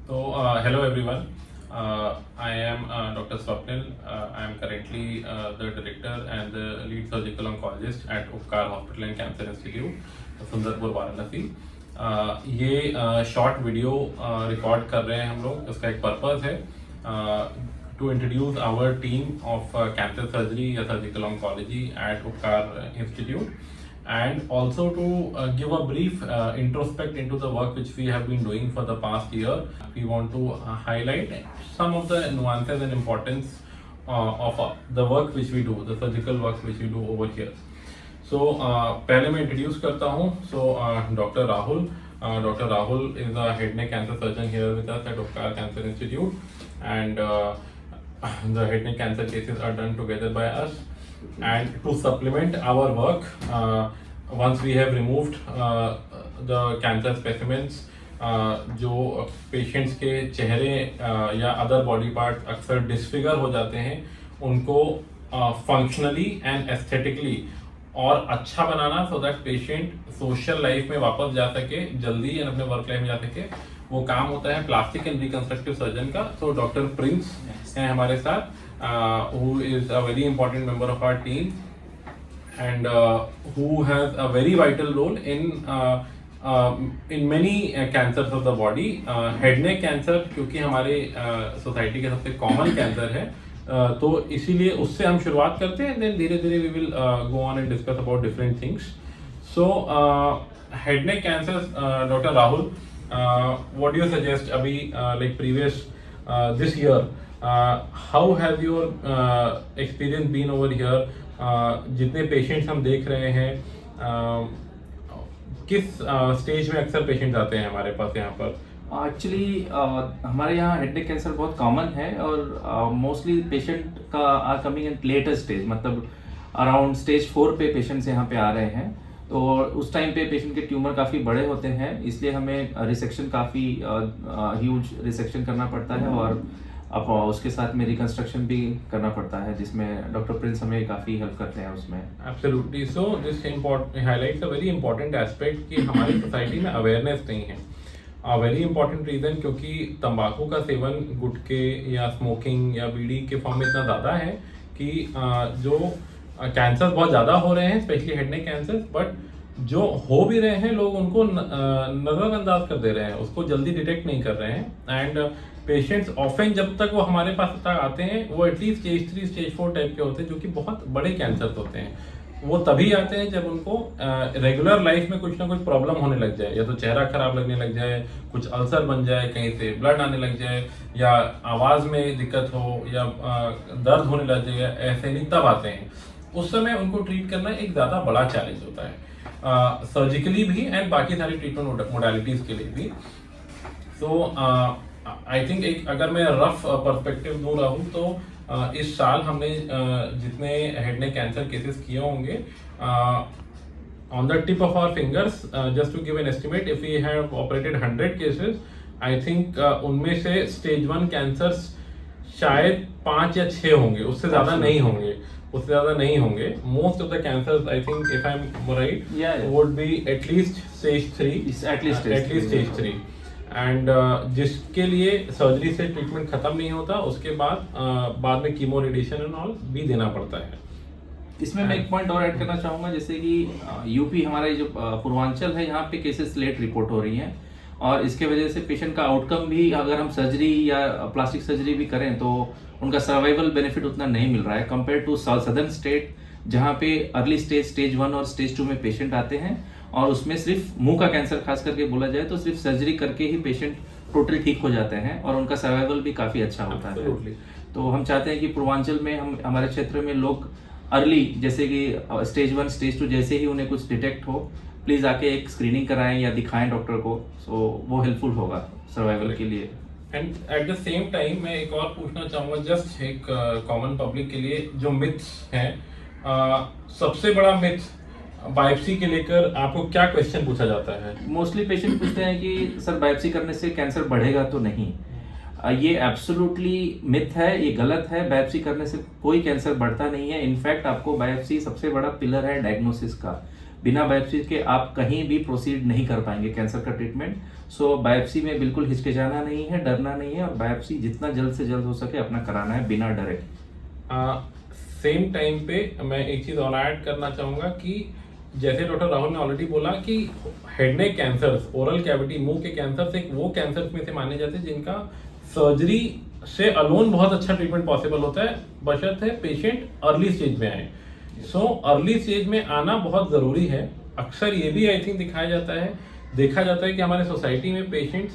Hello everyone. I am Dr. Swapnil. I am currently the director and the lead surgical oncologist at Upkar Hospital and Cancer Institute, Sundarpur Varanasi. ये short video record कर रहे हैं हम लोग। इसका एक purpose है to introduce our team of cancer surgery या surgical oncology at Upkar Institute, and also to give a brief introspect into the work which we have been doing for the past year. We want to highlight some of the nuances and importance of the work which we do, the surgical work which we do over here. So पहले मैं introduce करता हूँ. So Dr. Rahul. Dr. Rahul is a head neck cancer surgeon here with us at Upkar Cancer Institute, and the head neck cancer cases are done together by us. And to supplement our work, once we have removed the cancer specimens, जो patients के चेहरे या other body part अक्सर disfigure हो जाते हैं, उनको functionally and aesthetically और अच्छा बनाना, so that patient social life में वापस जा सके जल्दी और अपने वर्क लाइफ में जा सके, वो काम होता है प्लास्टिक एंड रिकंस्ट्रक्टिव सर्जन का. सो डॉक्टर प्रिंस हैं हमारे साथ, who is a very important member of our team, and who has a very vital role in many cancers of the body. Head neck cancer क्योंकि हमारे society का सबसे common cancer है, तो इसीलिए उससे हम शुरुआत करते हैं, देन धीरे धीरे we will go on and discuss about different things. So head neck cancer, doctor Rahul, what do you suggest अभी like previous this year, how have your experience been over here? जितने पेशेंट्स हम देख रहे हैं, किस stage में अक्सर patients आते हैं हमारे पास यहाँ पर? एक्चुअली हमारे यहाँ हेड नेक कैंसर बहुत कॉमन है, और मोस्टली पेशेंट का are coming in later stage, मतलब अराउंड स्टेज 4 पे पेशेंट्स यहाँ पे आ रहे हैं. तो उस टाइम पे पेशेंट के ट्यूमर काफ़ी बड़े होते हैं, इसलिए हमें रिसेक्शन काफ़ी ह्यूज रिसेक्शन करना पड़ता है, और अब उसके साथ में रिकंस्ट्रक्शन भी करना पड़ता है, जिसमें डॉक्टर प्रिंस हमें काफ़ी हेल्प करते हैं उसमें. Absolutely. So this highlights a very important aspect कि हमारी सोसाइटी में अवेयरनेस नहीं है. वेरी इंपॉर्टेंट रीज़न क्योंकि तंबाकू का सेवन गुटखे या स्मोकिंग या बीड़ी के फॉर्म में इतना ज़्यादा है कि जो कैंसर बहुत ज़्यादा हो रहे हैं, specially head neck cancer, but जो हो भी रहे हैं लोग उनको नज़रअंदाज कर दे रहे हैं, उसको जल्दी डिटेक्ट नहीं कर रहे हैं. एंड पेशेंट्स ऑफन जब तक वो हमारे पास तक आते हैं, वो एटलीस्ट स्टेज 3 स्टेज 4 टाइप के होते हैं, जो कि बहुत बड़े कैंसर होते हैं. वो तभी आते हैं जब उनको रेगुलर लाइफ में कुछ ना कुछ प्रॉब्लम होने लग जाए, या तो चेहरा खराब लगने लग जाए, कुछ अल्सर बन जाए, कहीं से ब्लड आने लग जाए, या आवाज़ में दिक्कत हो, या दर्द होने लग जाए, ऐसे नहीं तब आते हैं. उस समय उनको ट्रीट करना एक ज़्यादा बड़ा चैलेंज होता है, सर्जिकली भी एंड बाकी सारी ट्रीटमेंट मोडालिटीज़ के लिए भी. सो आई थिंक एक अगर मैं रफ पर्सपेक्टिव दूँ रहूँ तो इस साल हमने जितने हेड नेक कैंसर केसेस किए होंगे, on the tip of our fingers, just to give an estimate, if we have operated 100 cases, I think उनमें से स्टेज 1 कैंसर्स शायद 5 या 6 होंगे, उससे ज़्यादा नहीं होंगे, उससे ज़्यादा नहीं होंगे. Most of the cancers, I think if I am right, would be at least stage 3, at least stage 3. And जिसके लिए सर्जरी से ट्रीटमेंट खत्म नहीं होता, उसके बाद में कीमो रेडिएशन एंड ऑल भी देना पड़ता है. इसमें मैं एक पॉइंट और ऐड करना चाहूँगा, जैसे कि यूपी हमारा जो पूर्वांचल है, यहाँ पे केसेस लेट रिपोर्ट हो रही हैं, और इसके वजह से पेशेंट का आउटकम भी, अगर हम सर्जरी या प्लास्टिक सर्जरी भी करें तो उनका सर्वाइवल बेनिफिट उतना नहीं मिल रहा है कंपेयर टू सदर्न स्टेट, जहाँ पे अर्ली स्टेज 1 और स्टेज 2 में पेशेंट आते हैं, और उसमें सिर्फ मुंह का कैंसर खास करके बोला जाए तो सिर्फ सर्जरी करके ही पेशेंट टोटली ठीक हो जाते हैं, और उनका सर्वाइवल भी काफ़ी अच्छा होता है. तो हम चाहते हैं कि पूर्वांचल में हमारे क्षेत्र में लोग अर्ली, जैसे कि स्टेज 1 स्टेज 2 जैसे ही उन्हें कुछ डिटेक्ट हो, प्लीज़ आके एक स्क्रीनिंग कराएं या दिखाएं डॉक्टर को, सो वो हेल्पफुल होगा सर्वाइवल के लिए. And at the same time मैं एक और पूछना चाहूँगा, जस्ट एक कॉमन पब्लिक के लिए, जो मिथ्स हैं, सबसे बड़ा मिथ बायोप्सी के लेकर आपको क्या क्वेश्चन पूछा जाता है? मोस्टली पेशेंट पूछते हैं कि सर बायोप्सी करने से कैंसर बढ़ेगा तो नहीं. ये एब्सोल्युटली मिथ है, ये गलत है. बायोप्सी करने से कोई कैंसर बढ़ता नहीं है. इनफैक्ट आपको बायोप्सी सबसे बड़ा पिलर है डायग्नोसिस का. बिना बायोप्सी के आप कहीं भी प्रोसीड नहीं कर पाएंगे कैंसर का ट्रीटमेंट. सो बायोप्सी में बिल्कुल हिचकिचाना नहीं है, डरना नहीं है, और बायोप्सी जितना जल्द से जल्द हो सके अपना कराना है बिना डरे। सेम टाइम पे मैं एक चीज और ऐड करना चाहूंगा कि जैसे डॉक्टर राहुल ने ऑलरेडी बोला कि head neck cancers, oral cavity, मुंह के कैंसर्स एक वो कैंसर्स में से माने जाते हैं जिनका सर्जरी से अलोन बहुत अच्छा ट्रीटमेंट पॉसिबल होता है, बशर्ते पेशेंट अर्ली स्टेज में आए। सो अर्ली स्टेज में आना बहुत ज़रूरी है। अक्सर ये भी आई थिंक देखा जाता है कि हमारे सोसाइटी में patients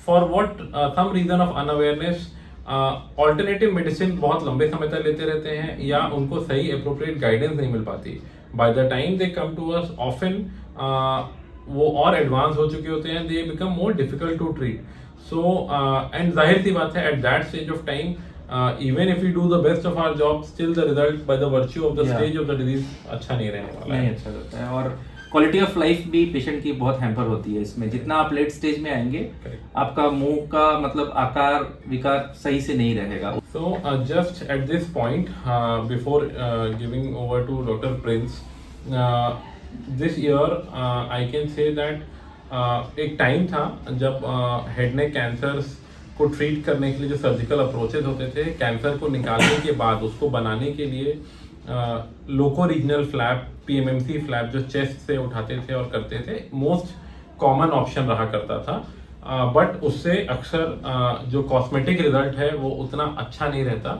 for what some reason of unawareness alternative medicine बहुत लंबे समय तक लेते रहते हैं या उनको सही अप्रोप्रिएट गाइडेंस नहीं मिल पाती। By the time they come to us often वो और एडवांस हो चुके होते हैं, they become more difficult to treat. So and जाहिर सी बात है at that stage of time even if you do the best of our job still the result by the virtue of the stage of the disease अच्छा नहीं रहने वाला है। नहीं अच्छा रहता है, और क्वालिटी ऑफ लाइफ भी पेशेंट की बहुत हैम्पर होती है इसमें। जितना आप लेट स्टेज में आएंगे आपका मुंह का मतलब आकार विकार सही से नहीं रहेगा। So just at this point, before giving over to Dr. Prince, this year I can say that एक टाइम था जब हेड नेक कैंसर्स को ट्रीट करने के लिए जो सर्जिकल अप्रोचेस होते थे, कैंसर को निकालने के बाद उसको बनाने के लिए लोको रीजनल फ्लैप, पीएमएमसी फ्लैप जो चेस्ट से उठाते थे और करते थे, मोस्ट कॉमन ऑप्शन रहा करता था। बट उससे अक्सर जो कॉस्मेटिक रिजल्ट है वो उतना अच्छा नहीं रहता,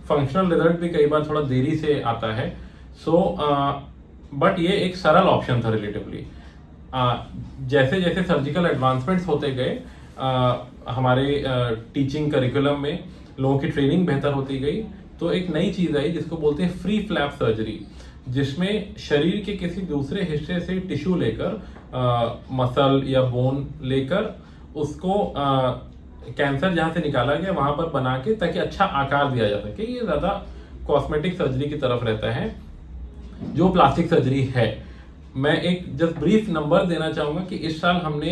फंक्शनल रिजल्ट भी कई बार थोड़ा देरी से आता है। सो बट ये एक सरल ऑप्शन था रिलेटिवली। जैसे जैसे सर्जिकल एडवांसमेंट्स होते गए, हमारे टीचिंग करिकुलम में लोगों की ट्रेनिंग बेहतर होती गई, तो एक नई चीज़ आई जिसको बोलते हैं फ्री फ्लैप सर्जरी, जिसमें शरीर के किसी दूसरे हिस्से से टिश्यू लेकर, मसल या बोन लेकर उसको कैंसर जहाँ से निकाला गया वहाँ पर बना के ताकि अच्छा आकार दिया जा सके। ये ज़्यादा कॉस्मेटिक सर्जरी की तरफ रहता है जो प्लास्टिक सर्जरी है। मैं एक जस्ट ब्रीफ नंबर देना चाहूँगा कि इस साल हमने,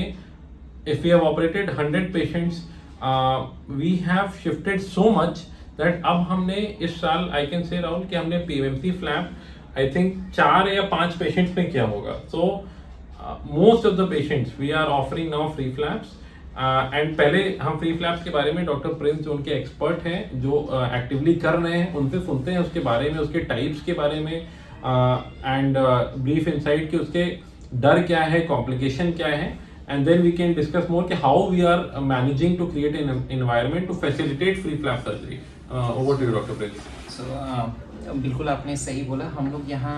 if we have operated 100 patients, we have shifted so much that अब हमने इस साल आई कैन से राहुल कि हमने पीएमएमसी फ्लैप आई थिंक 4 या 5 पेशेंट्स में किया होगा। So most of the patients we are offering now free flaps. And पहले हम फ्री फ्लैप्स के बारे में डॉक्टर प्रिंस जो उनके एक्सपर्ट हैं, जो एक्टिवली कर रहे हैं, उनसे सुनते हैं उसके बारे में, उसके टाइप्स के बारे में, एंड ब्रीफ इनसाइट कि उसके डर क्या है, कॉम्प्लिकेशन क्या है, and then we can discuss more कि how we are managing to create an environment to facilitate free flap surgery. Over to you, Dr. Prince. So बिल्कुल आपने सही बोला। हम लोग यहाँ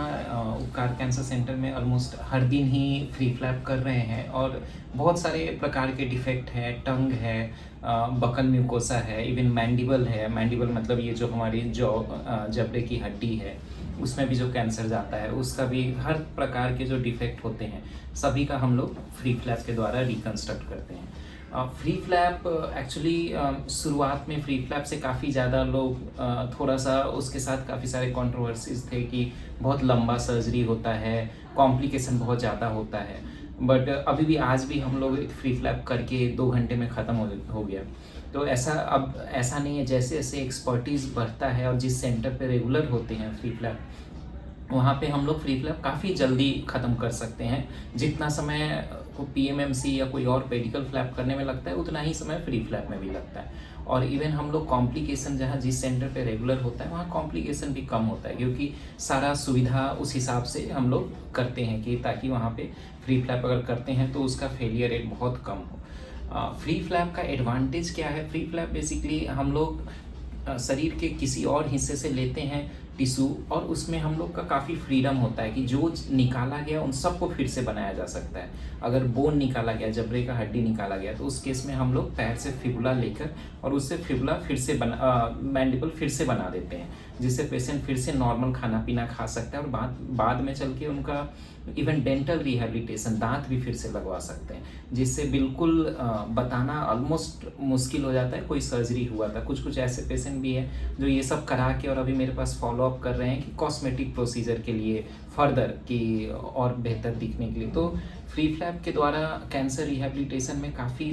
उपकार कैंसर सेंटर में ऑलमोस्ट हर दिन ही फ्री फ्लैप कर रहे हैं, और बहुत सारे प्रकार के डिफेक्ट है, टंग है, बकल म्यूकोसा है, इवन मैंडिबल है। मैंडिबल मतलब ये जो हमारी जबड़े की हड्डी है उसमें भी जो कैंसर जाता है, उसका भी हर प्रकार के जो डिफेक्ट होते हैं सभी का हम लोग फ्री फ्लैप के द्वारा रिकंस्ट्रक्ट करते हैं। फ्री फ्लैप एक्चुअली शुरुआत में फ्री फ्लैप से काफ़ी ज़्यादा लोग थोड़ा सा उसके साथ काफ़ी सारे कंट्रोवर्सीज थे कि बहुत लंबा सर्जरी होता है, कॉम्प्लिकेशन बहुत ज़्यादा होता है। बट अभी भी आज भी हम लोग फ्री फ्लैप करके 2 घंटे में ख़त्म हो गया। तो अब ऐसा नहीं है, जैसे जैसे एक्सपर्टीज़ बढ़ता है और जिस सेंटर पे रेगुलर होते हैं फ्री फ्लैप, वहाँ पे हम लोग फ्री फ्लैप काफ़ी जल्दी ख़त्म कर सकते हैं। जितना समय को पीएमएमसी या कोई और पेडिकल फ्लैप करने में लगता है उतना ही समय फ्री फ्लैप में भी लगता है। और इवन हम लोग कॉम्प्लिकेशन जहाँ जिस सेंटर पे रेगुलर होता है वहाँ कॉम्प्लिकेशन भी कम होता है, क्योंकि सारा सुविधा उस हिसाब से हम लोग करते हैं कि ताकि वहाँ पे फ्री फ्लैप अगर करते हैं तो उसका फेलियर रेट बहुत कम हो। फ्री फ्लैप का एडवांटेज क्या है? फ्री फ्लैप बेसिकली हम लोग शरीर के किसी और हिस्से से लेते हैं टिश्यू, और उसमें हम लोग का काफ़ी फ्रीडम होता है कि जो निकाला गया उन सबको फिर से बनाया जा सकता है। अगर बोन निकाला गया, जबड़े का हड्डी निकाला गया, तो उस केस में हम लोग पैर से फिबुला लेकर और उससे फिबुला फिर से मैंडिबल फिर से बना देते हैं, जिससे पेशेंट फिर से नॉर्मल खाना पीना खा सकता है, और बाद में चल के उनका इवन डेंटल रिहेबिलिटेशन, दांत भी फिर से लगवा सकते हैं, जिससे बिल्कुल बताना ऑलमोस्ट मुश्किल हो जाता है कोई सर्जरी हुआ था। कुछ ऐसे पेशेंट भी हैं जो ये सब करा के और अभी मेरे पास फॉलोअप कर रहे हैं कि कॉस्मेटिक प्रोसीजर के लिए फर्दर कि और बेहतर दिखने के लिए। तो फ्री फ्लैप के द्वारा कैंसर रिहेबिलिटेशन में काफ़ी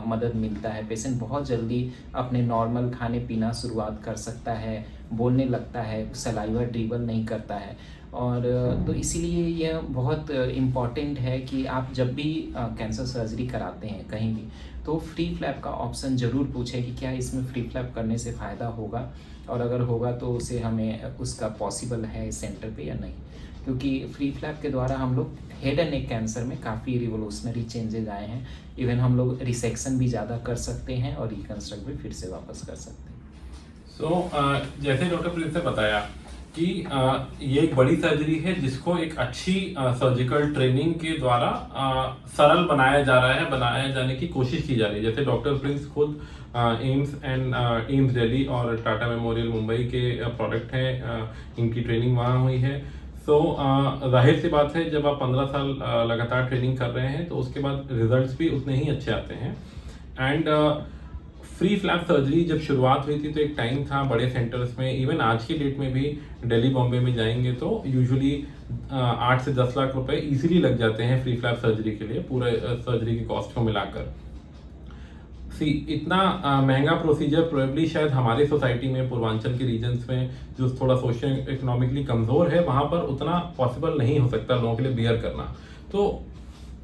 मदद मिलता है। पेशेंट बहुत जल्दी अपने नॉर्मल खाने पीना शुरुआत कर सकता है, बोलने लगता है, सलाइवा ड्रिबल नहीं करता है। और तो इसीलिए यह बहुत इम्पॉर्टेंट है कि आप जब भी कैंसर सर्जरी कराते हैं कहीं भी, तो फ्री फ्लैप का ऑप्शन ज़रूर पूछें कि क्या इसमें फ्री फ्लैप करने से फ़ायदा होगा, और अगर होगा तो उसे हमें उसका पॉसिबल है इस सेंटर पे या नहीं। क्योंकि फ्री फ्लैप के द्वारा हम लोग हेड एंड नेक कैंसर में काफ़ी रिवोल्यूशनरी चेंजेज आए हैं। इवन हम लोग रिसेक्शन भी ज़्यादा कर सकते हैं और रिकन्स्ट्रक्ट भी फिर से वापस कर सकते हैं। जैसे डॉक्टर प्रिंस ने बताया कि ये एक बड़ी सर्जरी है जिसको एक अच्छी सर्जिकल ट्रेनिंग के द्वारा सरल बनाया जा रहा है, बनाया जाने की कोशिश की जा रही है। जैसे डॉक्टर प्रिंस खुद एम्स दिल्ली और टाटा मेमोरियल मुंबई के प्रोडक्ट हैं, इनकी ट्रेनिंग वहाँ हुई है। जाहिर सी बात है, जब आप 15 साल लगातार ट्रेनिंग कर रहे हैं तो उसके बाद रिजल्ट्स भी उतने ही अच्छे आते हैं। एंड फ्री फ्लैप सर्जरी जब शुरुआत हुई थी तो एक टाइम था बड़े सेंटर्स में, इवन आज की डेट में भी दिल्ली बॉम्बे में जाएंगे तो यूजुअली 8 से 10 लाख रुपए इजीली लग जाते हैं फ्री फ्लैप सर्जरी के लिए, पूरे सर्जरी की कॉस्ट को मिलाकर। इतना महंगा प्रोसीजर प्रोबेबली शायद हमारी सोसाइटी में, पूर्वांचल के रीजन्स में जो थोड़ा सोशल इकोनॉमिकली कमज़ोर है, वहाँ पर उतना पॉसिबल नहीं हो सकता लोगों के लिए बियर करना। तो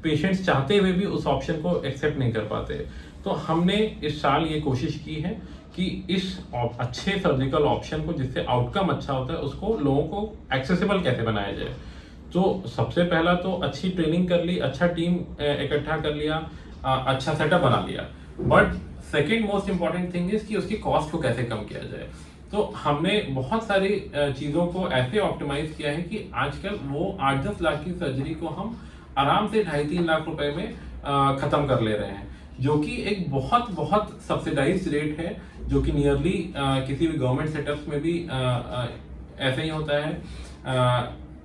पेशेंट्स चाहते हुए भी उस ऑप्शन को एक्सेप्ट नहीं कर पाते। तो हमने इस साल ये कोशिश की है कि इस अच्छे सर्जिकल ऑप्शन को, जिससे आउटकम अच्छा होता है, उसको लोगों को एक्सेसिबल कैसे बनाया जाए। तो सबसे पहला तो अच्छी ट्रेनिंग कर ली, अच्छा टीम इकट्ठा कर लिया, अच्छा सेटअप बना लिया। But second most important thing is कि उसकी कॉस्ट को कैसे कम किया जाए। तो हमने बहुत सारी चीज़ों को ऐसे ऑप्टिमाइज किया है कि आजकल वो 8-10 लाख की सर्जरी को हम आराम से 2.5-3 लाख रुपए में ख़त्म कर ले रहे हैं, जो कि एक बहुत बहुत सब्सिडाइज्ड रेट है, जो कि नियरली किसी भी गवर्नमेंट सेटअप्स में भी ऐसे ही होता है।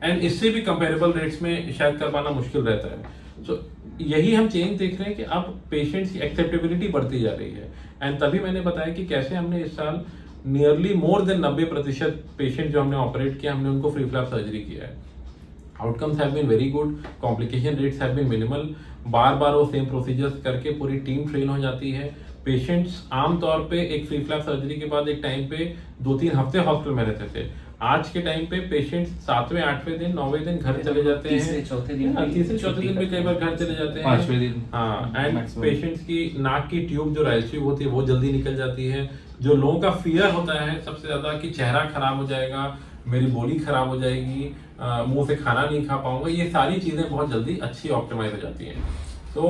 एंड इससे भी कंपेरेबल रेट्स में शायद कर पाना मुश्किल रहता है। तो यही हम चेंज देख रहे हैं कि अब पेशेंट्स की एक्सेप्टेबिलिटी बढ़ती जा रही है। एंड तभी मैंने बताया कि कैसे हमने इस साल नियरली मोर देन 90% पेशेंट जो हमने ऑपरेट किया, हमने उनको फ्री फ्लैप सर्जरी किया है। Outcomes have been very good, complication rates have been minimal. बार बार वो सेम प्रोसीजर्स करके पूरी टीम ट्रेन हो जाती है। पेशेंट्स आमतौर पे एक फ्री फ्लैप सर्जरी के बाद एक टाइम पे 2-3 हफ्ते हॉस्पिटल में रहते थे। आज के टाइम पे पेशेंट्स 7वें 8वें दिन 9वें दिन घर चले जाते हैं, तीसरे चौथे दिन भी कई बार घर चले जाते हैं, 5वें दिन। हाँ, एंड पेशेंट्स की नाक की ट्यूब जो राइल ट्यूब होती है वो जल्दी निकल जाती है। जो लोगों का फियर होता है सबसे ज्यादा कि चेहरा खराब हो जाएगा, मेरी बॉडी खराब हो जाएगी, मुंह से खाना नहीं खा पाऊंगा, ये सारी चीजें बहुत जल्दी अच्छी ऑप्टिमाइज हो जाती हैं। तो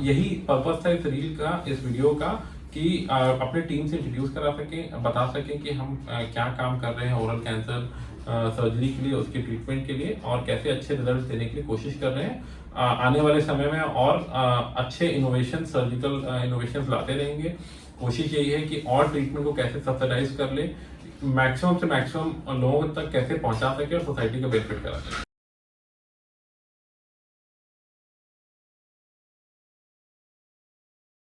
यही पर्पस था इस रील का, इस वीडियो का, कि अपने टीम से इंट्रोड्यूस करा सकें, बता सकें कि हम क्या काम कर रहे हैं ओरल कैंसर सर्जरी के लिए, उसके ट्रीटमेंट के लिए, और कैसे अच्छे रिजल्ट देने की कोशिश कर रहे हैं। आने वाले समय में और अच्छे इनोवेशन, सर्जिकल इनोवेशन लाते रहेंगे। कोशिश यही है कि और ट्रीटमेंट को कैसे सब्सिडाइज कर ले, मैक्सिमम से मैक्सिमम लोगों तक कैसे पहुंचा सके और सोसाइटी का बेनिफिट करा सके।